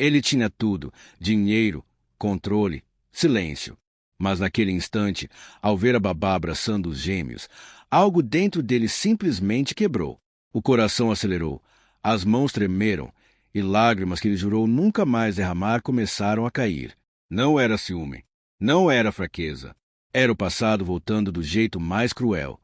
Ele tinha tudo: dinheiro, controle, silêncio. Mas naquele instante, ao ver a babá abraçando os gêmeos, algo dentro dele simplesmente quebrou. O coração acelerou, as mãos tremeram, e lágrimas que ele jurou nunca mais derramar começaram a cair. Não era ciúme, não era fraqueza. Era o passado voltando do jeito mais cruel,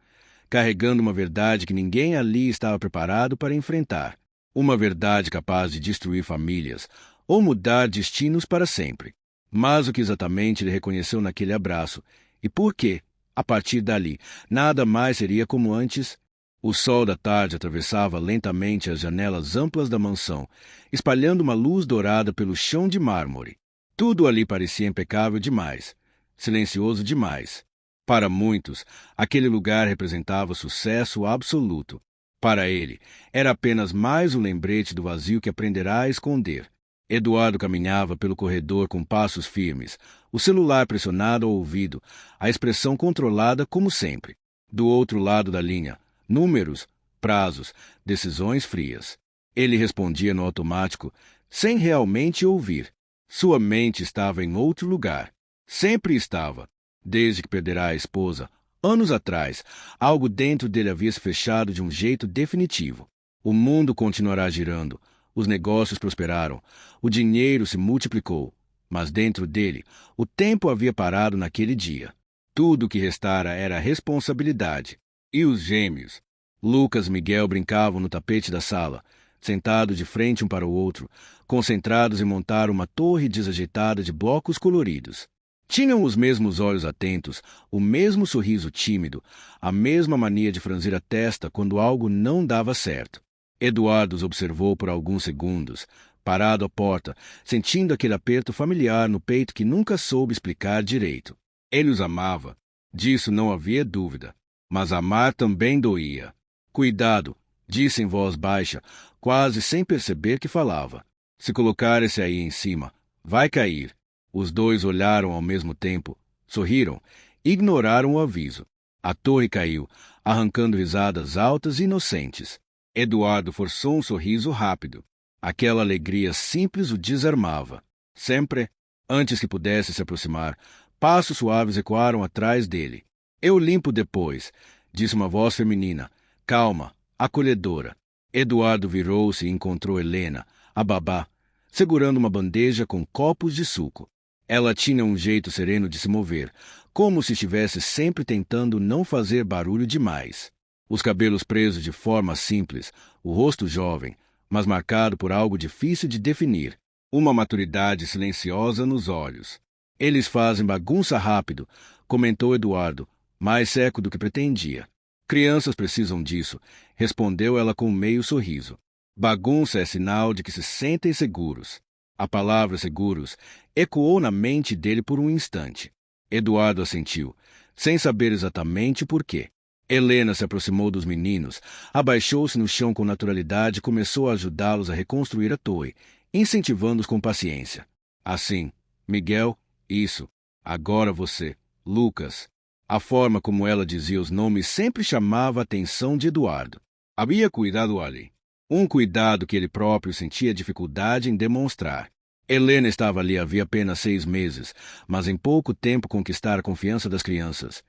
carregando uma verdade que ninguém ali estava preparado para enfrentar. Uma verdade capaz de destruir famílias ou mudar destinos para sempre. Mas o que exatamente ele reconheceu naquele abraço? E por que, a partir dali, nada mais seria como antes? O sol da tarde atravessava lentamente as janelas amplas da mansão, espalhando uma luz dourada pelo chão de mármore. Tudo ali parecia impecável demais, silencioso demais. Para muitos, aquele lugar representava sucesso absoluto. Para ele, era apenas mais um lembrete do vazio que aprenderá a esconder. Eduardo caminhava pelo corredor com passos firmes, o celular pressionado ao ouvido, a expressão controlada como sempre. Do outro lado da linha, números, prazos, decisões frias. Ele respondia no automático, sem realmente ouvir. Sua mente estava em outro lugar. Sempre estava. Desde que perderá a esposa, anos atrás, algo dentro dele havia se fechado de um jeito definitivo. O mundo continuará girando. Os negócios prosperaram, o dinheiro se multiplicou, mas dentro dele, o tempo havia parado naquele dia. Tudo o que restara era a responsabilidade. E os gêmeos? Lucas e Miguel brincavam no tapete da sala, sentados de frente um para o outro, concentrados em montar uma torre desajeitada de blocos coloridos. Tinham os mesmos olhos atentos, o mesmo sorriso tímido, a mesma mania de franzir a testa quando algo não dava certo. Eduardo os observou por alguns segundos, parado à porta, sentindo aquele aperto familiar no peito que nunca soube explicar direito. Ele os amava, disso não havia dúvida, mas amar também doía. Cuidado, disse em voz baixa, quase sem perceber que falava. Se colocar esse aí em cima, vai cair. Os dois olharam ao mesmo tempo, sorriram, ignoraram o aviso. A torre caiu, arrancando risadas altas e inocentes. Eduardo forçou um sorriso rápido. Aquela alegria simples o desarmava. Sempre, antes que pudesse se aproximar, passos suaves ecoaram atrás dele. Eu limpo depois, disse uma voz feminina, calma, acolhedora. Eduardo virou-se e encontrou Helena, a babá, segurando uma bandeja com copos de suco. Ela tinha um jeito sereno de se mover, como se estivesse sempre tentando não fazer barulho demais. Os cabelos presos de forma simples, o rosto jovem, mas marcado por algo difícil de definir. Uma maturidade silenciosa nos olhos. Eles fazem bagunça rápido, comentou Eduardo, mais seco do que pretendia. Crianças precisam disso, respondeu ela com um meio sorriso. Bagunça é sinal de que se sentem seguros. A palavra seguros ecoou na mente dele por um instante. Eduardo assentiu, sem saber exatamente por quê. Helena se aproximou dos meninos, abaixou-se no chão com naturalidade e começou a ajudá-los a reconstruir a torre, incentivando-os com paciência. Assim, Miguel, isso, agora você, Lucas. A forma como ela dizia os nomes sempre chamava a atenção de Eduardo. Havia cuidado ali. Um cuidado que ele próprio sentia dificuldade em demonstrar. Helena estava ali havia apenas 6 meses, mas em pouco tempo conquistara a confiança das crianças.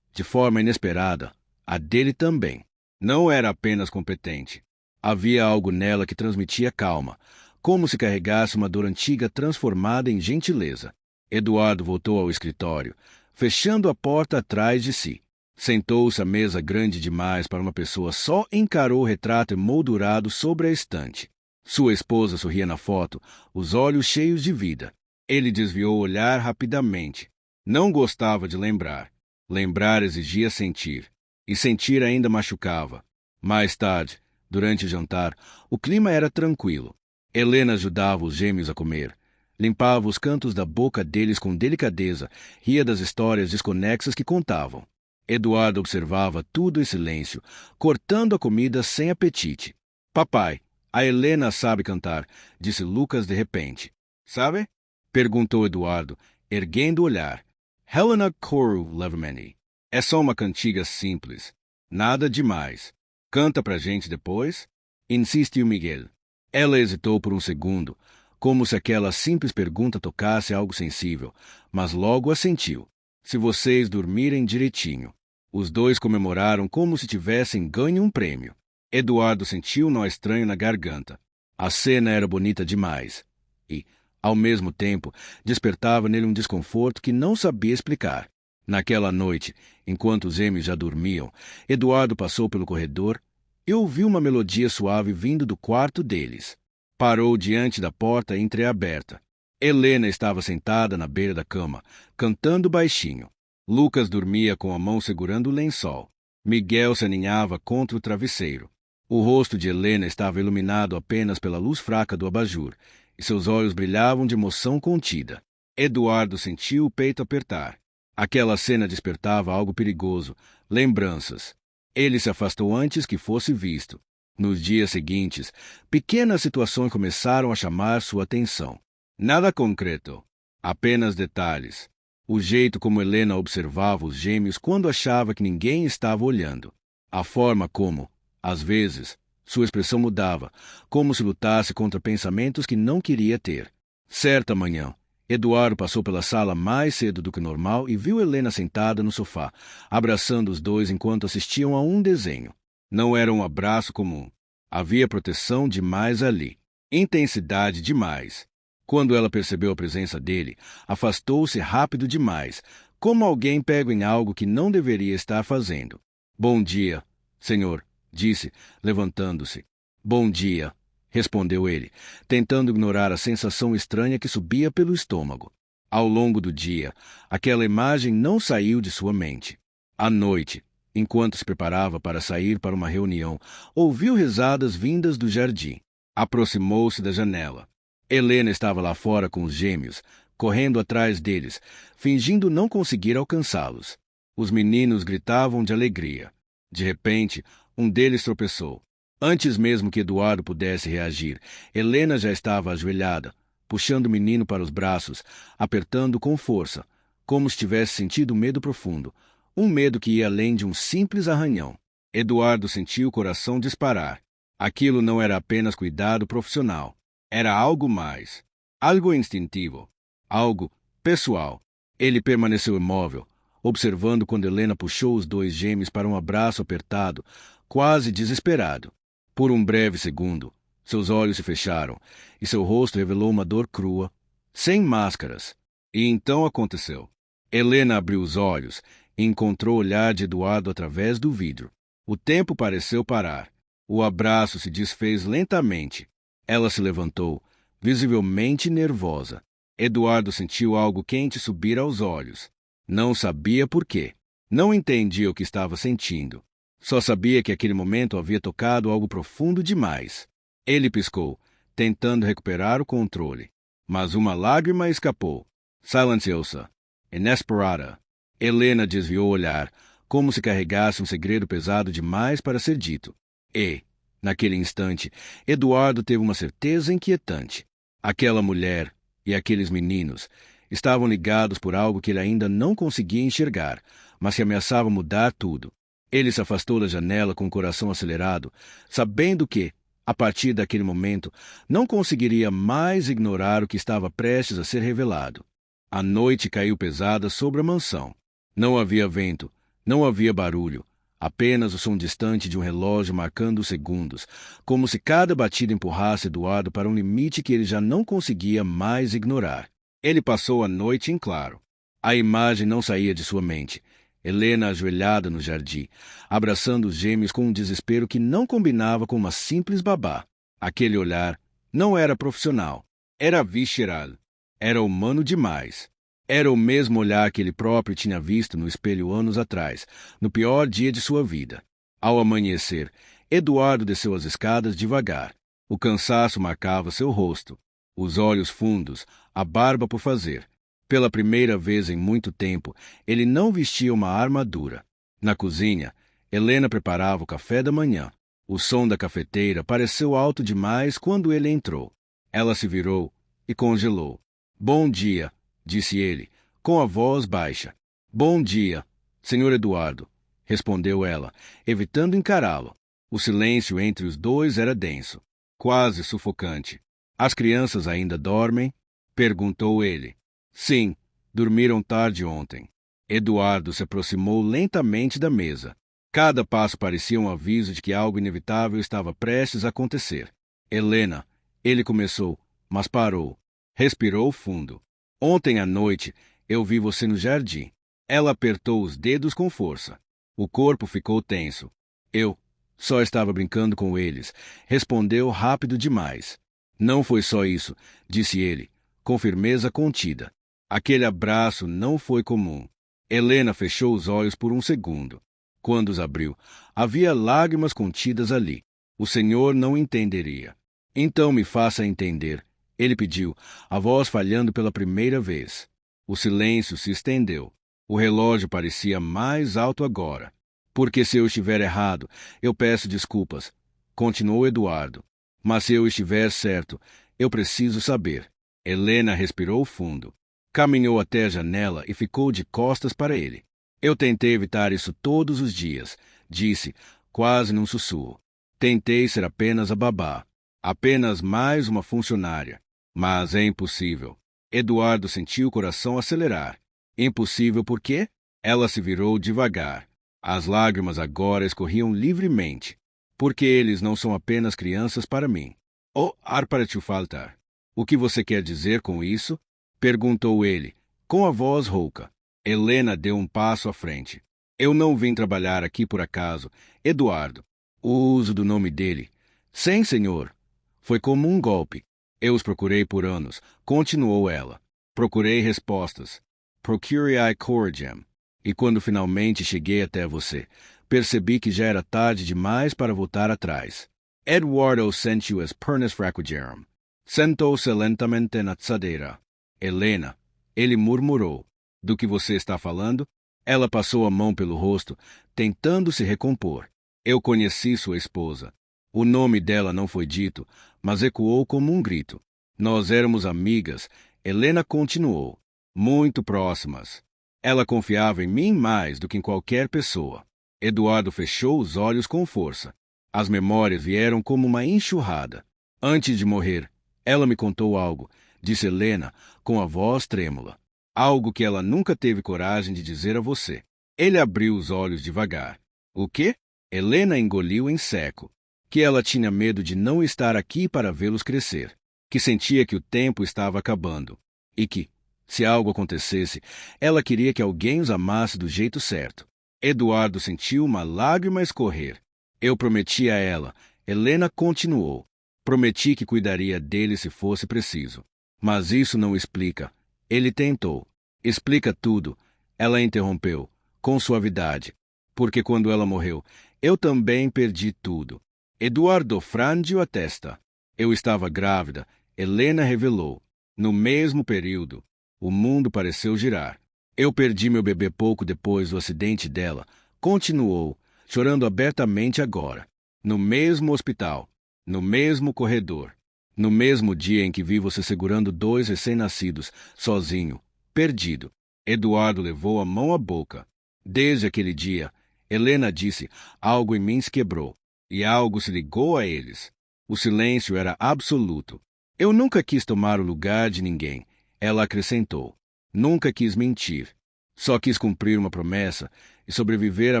De forma inesperada, a dele também. Não era apenas competente. Havia algo nela que transmitia calma, como se carregasse uma dor antiga transformada em gentileza. Eduardo voltou ao escritório, fechando a porta atrás de si. Sentou-se à mesa grande demais para uma pessoa só e encarou o retrato emoldurado sobre a estante. Sua esposa sorria na foto, os olhos cheios de vida. Ele desviou o olhar rapidamente. Não gostava de lembrar. Lembrar exigia sentir, e sentir ainda machucava. Mais tarde, durante o jantar, o clima era tranquilo. Helena ajudava os gêmeos a comer. Limpava os cantos da boca deles com delicadeza, ria das histórias desconexas que contavam. Eduardo observava tudo em silêncio, cortando a comida sem apetite. Papai, a Helena sabe cantar, disse Lucas de repente. Sabe? Perguntou Eduardo, erguendo o olhar. Helena Coru Levermany. É só uma cantiga simples. Nada demais. Canta pra gente depois? Insistiu Miguel. Ela hesitou por um segundo, como se aquela simples pergunta tocasse algo sensível, mas logo assentiu. Se vocês dormirem direitinho. Os dois comemoraram como se tivessem ganho um prêmio. Eduardo sentiu um nó estranho na garganta. A cena era bonita demais. E, ao mesmo tempo, despertava nele um desconforto que não sabia explicar. Naquela noite, enquanto os gêmeos já dormiam, Eduardo passou pelo corredor e ouviu uma melodia suave vindo do quarto deles. Parou diante da porta entreaberta. Helena estava sentada na beira da cama, cantando baixinho. Lucas dormia com a mão segurando o lençol. Miguel se aninhava contra o travesseiro. O rosto de Helena estava iluminado apenas pela luz fraca do abajur, e seus olhos brilhavam de emoção contida. Eduardo sentiu o peito apertar. Aquela cena despertava algo perigoso, lembranças. Ele se afastou antes que fosse visto. Nos dias seguintes, pequenas situações começaram a chamar sua atenção. Nada concreto, apenas detalhes. O jeito como Helena observava os gêmeos quando achava que ninguém estava olhando. A forma como, às vezes, sua expressão mudava, como se lutasse contra pensamentos que não queria ter. Certa manhã, Eduardo passou pela sala mais cedo do que normal e viu Helena sentada no sofá, abraçando os dois enquanto assistiam a um desenho. Não era um abraço comum. Havia proteção demais ali. Intensidade demais. Quando ela percebeu a presença dele, afastou-se rápido demais, como alguém pego em algo que não deveria estar fazendo. Bom dia, senhor, disse, levantando-se. Bom dia, respondeu ele, tentando ignorar a sensação estranha que subia pelo estômago. Ao longo do dia, aquela imagem não saiu de sua mente. À noite, enquanto se preparava para sair para uma reunião, ouviu risadas vindas do jardim. Aproximou-se da janela. Helena estava lá fora com os gêmeos, correndo atrás deles, fingindo não conseguir alcançá-los. Os meninos gritavam de alegria. De repente, um deles tropeçou. Antes mesmo que Eduardo pudesse reagir, Helena já estava ajoelhada, puxando o menino para os braços, apertando com força, como se tivesse sentido medo profundo, um medo que ia além de um simples arranhão. Eduardo sentiu o coração disparar. Aquilo não era apenas cuidado profissional. Era algo mais. Algo instintivo. Algo pessoal. Ele permaneceu imóvel, observando quando Helena puxou os dois gêmeos para um abraço apertado, quase desesperado. Por um breve segundo, seus olhos se fecharam e seu rosto revelou uma dor crua, sem máscaras. E então aconteceu. Helena abriu os olhos e encontrou o olhar de Eduardo através do vidro. O tempo pareceu parar. O abraço se desfez lentamente. Ela se levantou, visivelmente nervosa. Eduardo sentiu algo quente subir aos olhos. Não sabia por quê. Não entendia o que estava sentindo. Só sabia que aquele momento havia tocado algo profundo demais. Ele piscou, tentando recuperar o controle. Mas uma lágrima escapou. Silenciosa. Inesperada. Helena desviou o olhar, como se carregasse um segredo pesado demais para ser dito. E, naquele instante, Eduardo teve uma certeza inquietante. Aquela mulher e aqueles meninos estavam ligados por algo que ele ainda não conseguia enxergar, mas que ameaçava mudar tudo. Ele se afastou da janela com o coração acelerado, sabendo que, a partir daquele momento, não conseguiria mais ignorar o que estava prestes a ser revelado. A noite caiu pesada sobre a mansão. Não havia vento, não havia barulho, apenas o som distante de um relógio marcando os segundos, como se cada batida empurrasse Eduardo para um limite que ele já não conseguia mais ignorar. Ele passou a noite em claro. A imagem não saía de sua mente. Helena ajoelhada no jardim, abraçando os gêmeos com um desespero que não combinava com uma simples babá. Aquele olhar não era profissional, era visceral, era humano demais. Era o mesmo olhar que ele próprio tinha visto no espelho anos atrás, no pior dia de sua vida. Ao amanhecer, Eduardo desceu as escadas devagar. O cansaço marcava seu rosto, os olhos fundos, a barba por fazer. Pela primeira vez em muito tempo, ele não vestia uma armadura. Na cozinha, Helena preparava o café da manhã. O som da cafeteira pareceu alto demais quando ele entrou. Ela se virou e congelou. Bom dia, disse ele, com a voz baixa. Bom dia, senhor Eduardo, respondeu ela, evitando encará-lo. O silêncio entre os dois era denso, quase sufocante. As crianças ainda dormem? Perguntou ele. Sim, dormiram tarde ontem. Eduardo se aproximou lentamente da mesa. Cada passo parecia um aviso de que algo inevitável estava prestes a acontecer. Helena, ele começou, mas parou. Respirou fundo. Ontem à noite, eu vi você no jardim. Ela apertou os dedos com força. O corpo ficou tenso. Eu só estava brincando com eles. Respondeu rápido demais. Não foi só isso, disse ele, com firmeza contida. Aquele abraço não foi comum. Helena fechou os olhos por um segundo. Quando os abriu, havia lágrimas contidas ali. O senhor não entenderia. Então me faça entender, ele pediu, a voz falhando pela primeira vez. O silêncio se estendeu. O relógio parecia mais alto agora. Porque se eu estiver errado, eu peço desculpas, continuou Eduardo. Mas se eu estiver certo, eu preciso saber. Helena respirou fundo. Caminhou até a janela e ficou de costas para ele. Eu tentei evitar isso todos os dias, disse, quase num sussurro. Tentei ser apenas a babá, apenas mais uma funcionária. Mas é impossível. Eduardo sentiu o coração acelerar. Impossível por quê? Ela se virou devagar. As lágrimas agora escorriam livremente. Porque eles não são apenas crianças para mim. O ar para te faltar. O que você quer dizer com isso? Perguntou ele, com a voz rouca. Helena deu um passo à frente. Eu não vim trabalhar aqui por acaso. Eduardo. O uso do nome dele. Sim, senhor. Foi como um golpe. Eu os procurei por anos, continuou ela. Procurei respostas. Procuriae cordigem. E quando finalmente cheguei até você, percebi que já era tarde demais para voltar atrás. Eduardo sent-you as pernis fracugerum. Sentou-se lentamente na tzadeira. Helena, ele murmurou. Do que você está falando? Ela passou a mão pelo rosto, tentando se recompor. Eu conheci sua esposa. O nome dela não foi dito, mas ecoou como um grito. Nós éramos amigas, Helena continuou. Muito próximas. Ela confiava em mim mais do que em qualquer pessoa. Eduardo fechou os olhos com força. As memórias vieram como uma enxurrada. Antes de morrer, ela me contou algo, disse Helena, com a voz trêmula. Algo que ela nunca teve coragem de dizer a você. Ele abriu os olhos devagar. O quê? Helena engoliu em seco. Que ela tinha medo de não estar aqui para vê-los crescer. Que sentia que o tempo estava acabando. E que, se algo acontecesse, ela queria que alguém os amasse do jeito certo. Eduardo sentiu uma lágrima escorrer. Eu prometi a ela. Helena continuou. Prometi que cuidaria dele se fosse preciso. Mas isso não explica. Ele tentou. Explica tudo. Ela interrompeu, com suavidade. Porque quando ela morreu, eu também perdi tudo. Eduardo franziu a testa. Eu estava grávida, Helena revelou. No mesmo período, o mundo pareceu girar. Eu perdi meu bebê pouco depois do acidente dela. Continuou, chorando abertamente agora. No mesmo hospital. No mesmo corredor. No mesmo dia em que vi você segurando 2 recém-nascidos, sozinho, perdido. Eduardo levou a mão à boca. Desde aquele dia, Helena disse, algo em mim se quebrou. E algo se ligou a eles. O silêncio era absoluto. Eu nunca quis tomar o lugar de ninguém, ela acrescentou. Nunca quis mentir. Só quis cumprir uma promessa e sobreviver à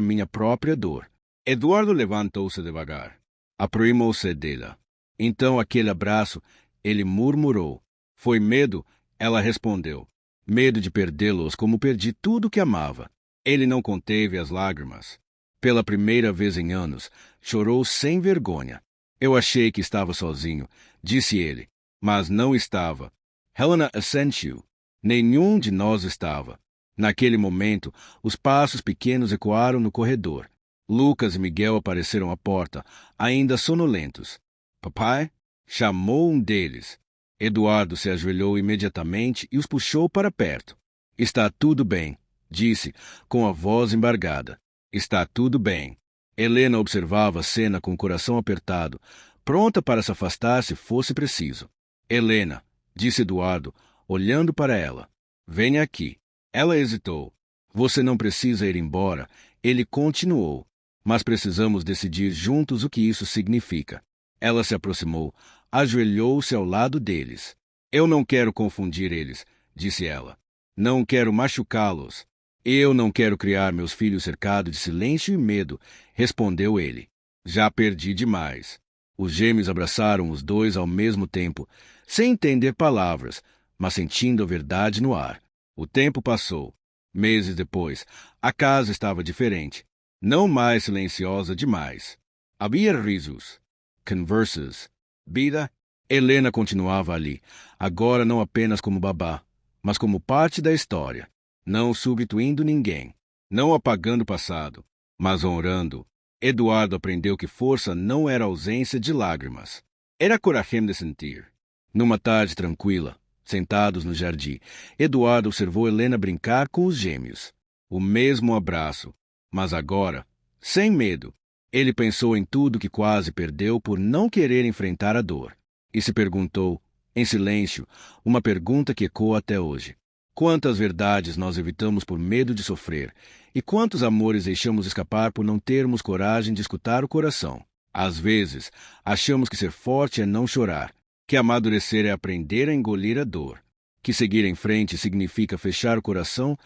minha própria dor. Eduardo levantou-se devagar. Aproximou-se dela. Então aquele abraço, ele murmurou. Foi medo? Ela respondeu. Medo de perdê-los como perdi tudo que amava. Ele não conteve as lágrimas. Pela primeira vez em anos, chorou sem vergonha. Eu achei que estava sozinho, disse ele, mas não estava. Helena assentiu. Nenhum de nós estava. Naquele momento, os passos pequenos ecoaram no corredor. Lucas e Miguel apareceram à porta, ainda sonolentos. Papai? Chamou um deles. Eduardo se ajoelhou imediatamente e os puxou para perto. Está tudo bem, disse, com a voz embargada. Está tudo bem. Helena observava a cena com o coração apertado, pronta para se afastar se fosse preciso. Helena, disse Eduardo, olhando para ela. Venha aqui. Ela hesitou. Você não precisa ir embora. Ele continuou. Mas precisamos decidir juntos o que isso significa. Ela se aproximou, ajoelhou-se ao lado deles. Eu não quero confundir eles, disse ela. Não quero machucá-los. Eu não quero criar meus filhos cercados de silêncio e medo, respondeu ele. Já perdi demais. Os gêmeos abraçaram os dois ao mesmo tempo, sem entender palavras, mas sentindo a verdade no ar. O tempo passou. Meses depois, a casa estava diferente. Não mais silenciosa demais. Havia risos, conversas, vida. Helena continuava ali, agora não apenas como babá, mas como parte da história, não substituindo ninguém, não apagando o passado, mas honrando. Eduardo aprendeu que força não era ausência de lágrimas, era coragem de sentir. Numa tarde tranquila, sentados no jardim, Eduardo observou Helena brincar com os gêmeos. O mesmo abraço, mas agora, sem medo. Ele pensou em tudo que quase perdeu por não querer enfrentar a dor. E se perguntou, em silêncio, uma pergunta que ecoa até hoje. Quantas verdades nós evitamos por medo de sofrer, e quantos amores deixamos escapar por não termos coragem de escutar o coração? Às vezes, achamos que ser forte é não chorar, que amadurecer é aprender a engolir a dor, que seguir em frente significa fechar o coração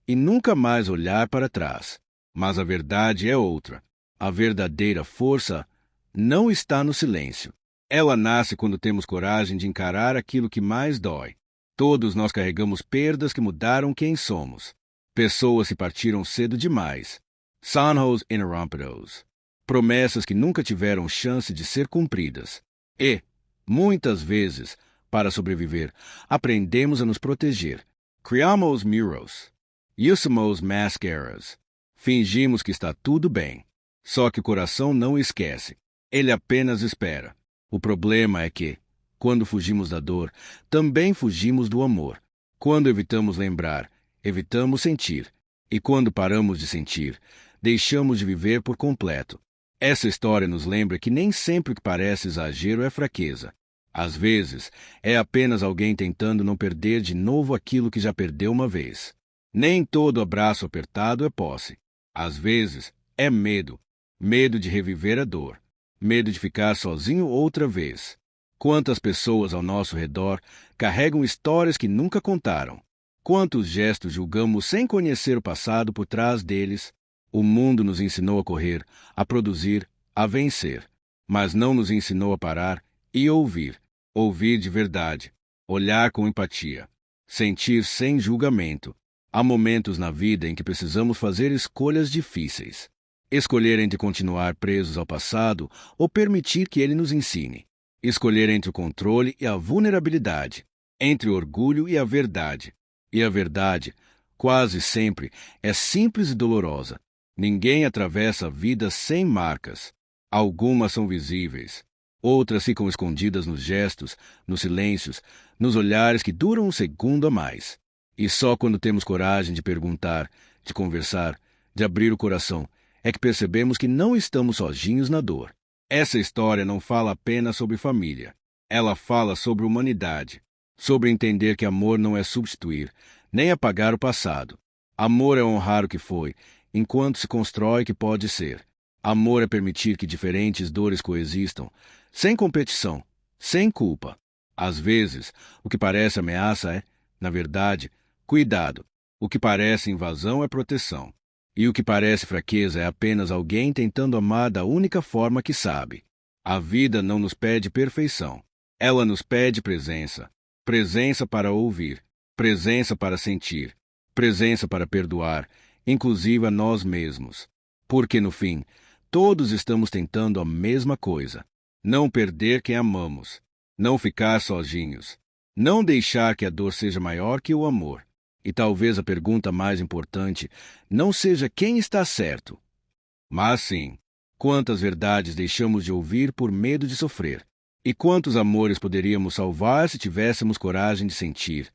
e nunca mais olhar para trás. Mas a verdade é outra. A verdadeira força não está no silêncio. Ela nasce quando temos coragem de encarar aquilo que mais dói. Todos nós carregamos perdas que mudaram quem somos. Pessoas que partiram cedo demais. Sonhos interrompidos. Promessas que nunca tiveram chance de ser cumpridas. E, muitas vezes, para sobreviver, aprendemos a nos proteger. Criamos muros. Usamos máscaras. Fingimos que está tudo bem. Só que o coração não esquece. Ele apenas espera. O problema é que, quando fugimos da dor, também fugimos do amor. Quando evitamos lembrar, evitamos sentir. E quando paramos de sentir, deixamos de viver por completo. Essa história nos lembra que nem sempre o que parece exagero é fraqueza. Às vezes, é apenas alguém tentando não perder de novo aquilo que já perdeu uma vez. Nem todo abraço apertado é posse. Às vezes, é medo. Medo de reviver a dor. Medo de ficar sozinho outra vez. Quantas pessoas ao nosso redor carregam histórias que nunca contaram? Quantos gestos julgamos sem conhecer o passado por trás deles? O mundo nos ensinou a correr, a produzir, a vencer, mas não nos ensinou a parar e ouvir. Ouvir de verdade, olhar com empatia, sentir sem julgamento. Há momentos na vida em que precisamos fazer escolhas difíceis. Escolher entre continuar presos ao passado ou permitir que ele nos ensine. Escolher entre o controle e a vulnerabilidade, entre o orgulho e a verdade. E a verdade, quase sempre, é simples e dolorosa. Ninguém atravessa a vida sem marcas. Algumas são visíveis. Outras ficam escondidas nos gestos, nos silêncios, nos olhares que duram um segundo a mais. E só quando temos coragem de perguntar, de conversar, de abrir o coração, é que percebemos que não estamos sozinhos na dor. Essa história não fala apenas sobre família. Ela fala sobre humanidade, sobre entender que amor não é substituir, nem apagar o passado. Amor é honrar o que foi, enquanto se constrói o que pode ser. Amor é permitir que diferentes dores coexistam, sem competição, sem culpa. Às vezes, o que parece ameaça é, na verdade, cuidado. O que parece invasão é proteção. E o que parece fraqueza é apenas alguém tentando amar da única forma que sabe. A vida não nos pede perfeição. Ela nos pede presença. Presença para ouvir. Presença para sentir. Presença para perdoar, inclusive a nós mesmos. Porque, no fim, todos estamos tentando a mesma coisa. Não perder quem amamos. Não ficar sozinhos. Não deixar que a dor seja maior que o amor. E talvez a pergunta mais importante não seja quem está certo, mas sim, quantas verdades deixamos de ouvir por medo de sofrer? E quantos amores poderíamos salvar se tivéssemos coragem de sentir?